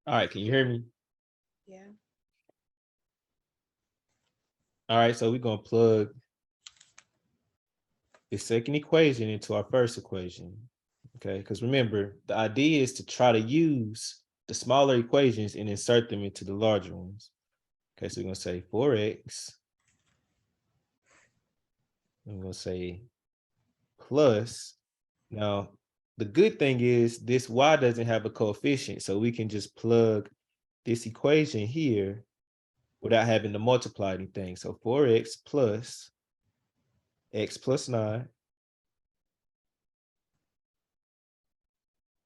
All right, can you hear me? Yeah. All right, so we're gonna plug the second equation into our first equation. Okay, because remember, the idea is to try to use the smaller equations and insert them into the larger ones. Okay, so we're gonna say 4x. I'm gonna say plus. Now, the good thing is this y doesn't have a coefficient, so we can just plug this equation here without having to multiply anything. So 4x plus x plus 9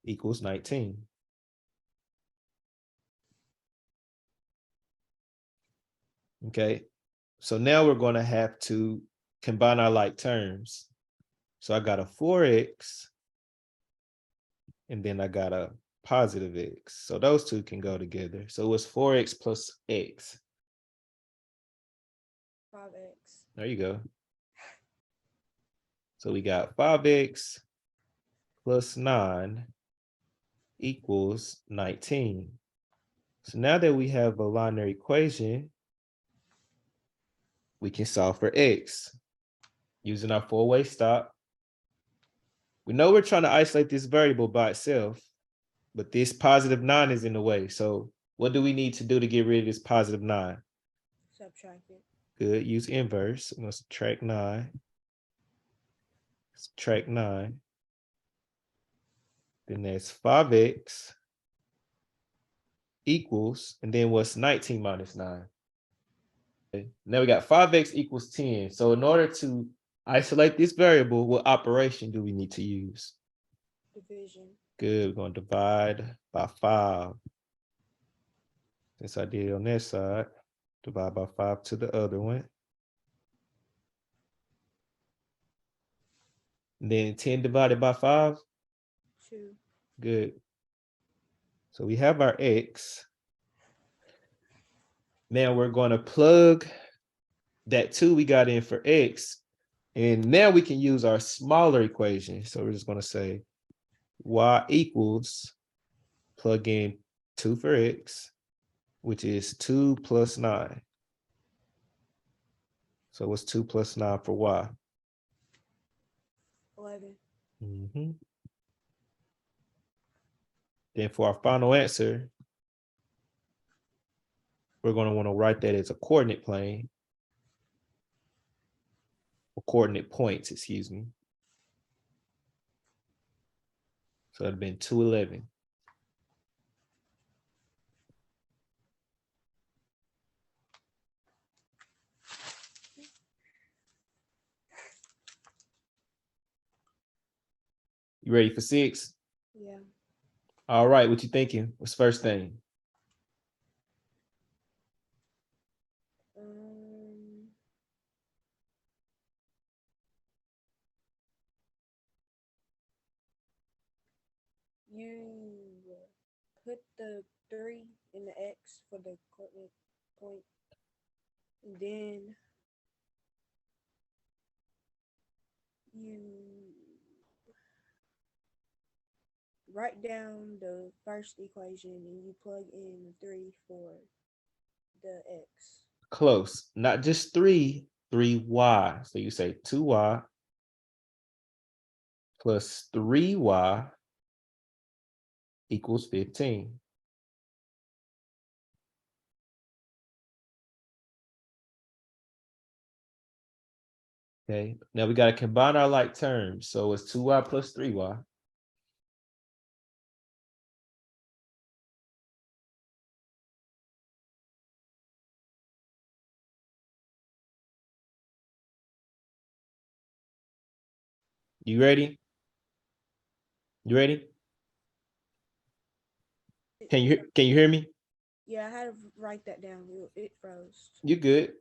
equals 19. Okay, so now we're going to have to combine our like terms. So I got a 4x and then I got a positive x. So those two can go together. So it's 4x plus x. 5x. There you go. So we got 5x plus 9 equals 19. So now that we have a linear equation, we can solve for x using our four-way stop. We know we're trying to isolate this variable by itself, but this positive 9 is in the way. So what do we need to do to get rid of this positive 9? Subtract it. Good, use inverse. I'm going to subtract 9. Subtract 9. Then that's 5x equals, and then what's 19 minus 9? Okay. Now we got 5x equals 10. So in order to isolate this variable, what operation do we need to use? Division. Good, we're going to divide by 5. Since I did it on this side, divide by 5 to the other one. And then 10 divided by 5? 2. Good. So we have our x. Now we're going to plug that 2 we got in for x. And now we can use our smaller equation. So we're just going to say y equals, plug in 2 for x, which is 2 plus 9. So what's 2 plus 9 for y? 11. Then for our final answer, we're going to want to write that as a coordinate plane, or coordinate points, excuse me. So it'd have been 211. You ready for 6? Yeah. All right, what you thinking? What's first thing? You put the 3 in the x for the coordinate point, and then you write down the first equation and you plug in the 3 for the x. Close. Not just 3, 3y. So you say 2y plus 3y equals 15. Okay, now we got to combine our like terms. So it's 2y plus 3y. You ready? You ready? Can you hear me? Yeah, I had to write that down. It froze. You good?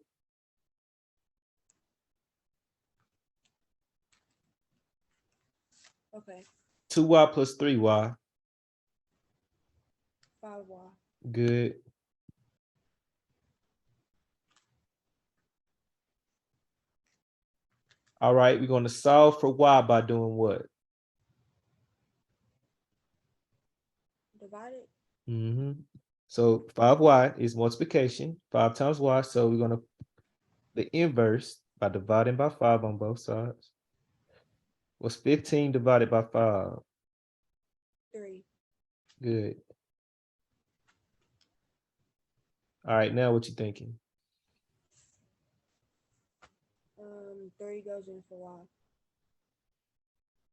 Okay. 2y plus 3y. 5y. Good. All right, we're going to solve for y by doing what? Divide it. So 5y is multiplication, 5 times y. So we're gonna the inverse by dividing by 5 on both sides. What's 15 divided by 5? 3. Good. All right, now what you thinking? 3 goes in for y.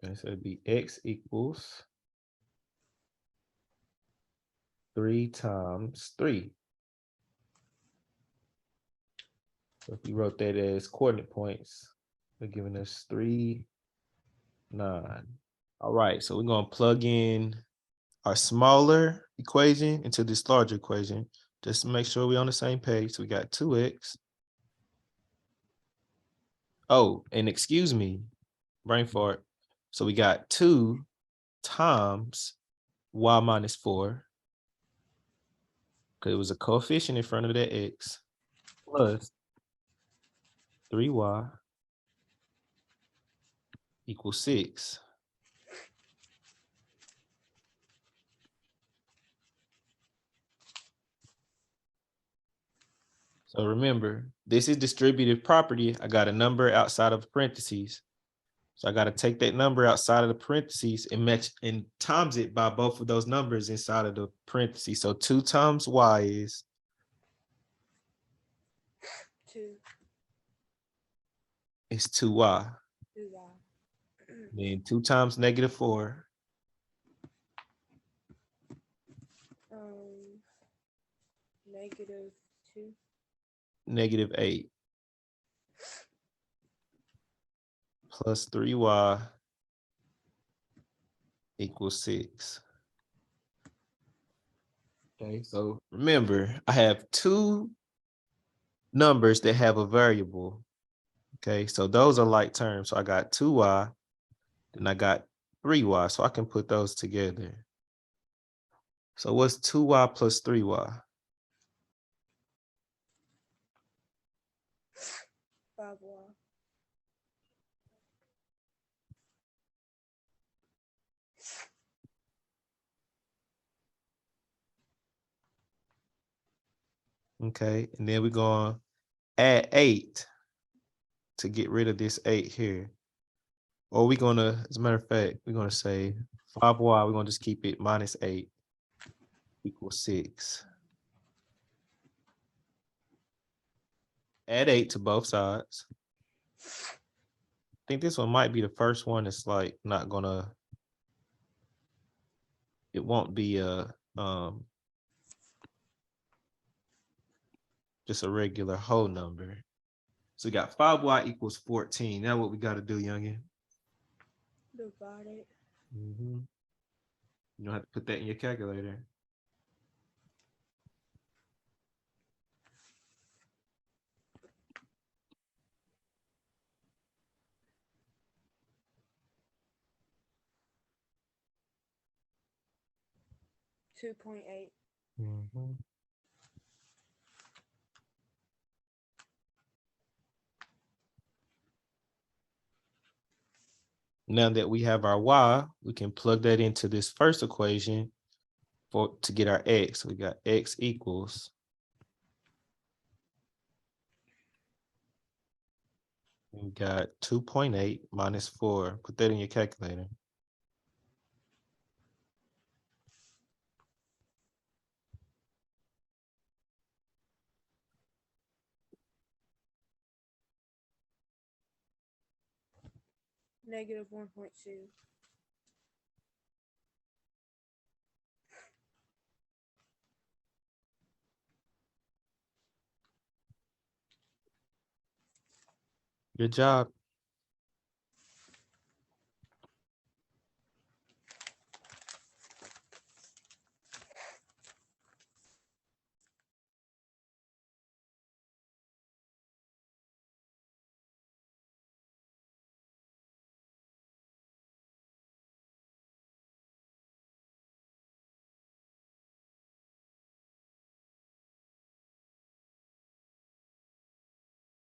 Okay, so it'd be x equals 3 times 3. So if you wrote that as coordinate points, they're giving us 3, 9. All right, so we're gonna plug in our smaller equation into this larger equation, just to make sure we're on the same page. So we got 2x. Oh, and excuse me, brain fart. So we got 2 times y minus 4, because it was a coefficient in front of that x, plus 3y equals 6. So remember, this is distributive property. I got a number outside of parentheses. So I got to take that number outside of the parentheses and match and times it by both of those numbers inside of the parentheses. So 2 times y is 2. 2y. 2y. Then 2 times -4. -2. -8. Plus 3y equals 6. Okay, so remember, I have 2 numbers that have a variable. Okay, so those are like terms. So I got 2y, then I got 3y. So I can put those together. So what's 2y plus 3y? 5y. Okay, and then we're going to add 8 to get rid of this 8 here. Or we're going to, as a matter of fact, we're going to say 5y, we're going to just keep it -8 equals 6. Add 8 to both sides. I think this one might be the first one that's like not gonna, it won't be a just a regular whole number. So we got 5y equals 14. Now what we got to do, youngin? Divide it. You don't have to put that in your calculator. -2.8. Now that we have our y, we can plug that into this first equation to get our x. So we got x equals, we got 2.8 minus 4. Put that in your calculator. -1.2. Good job.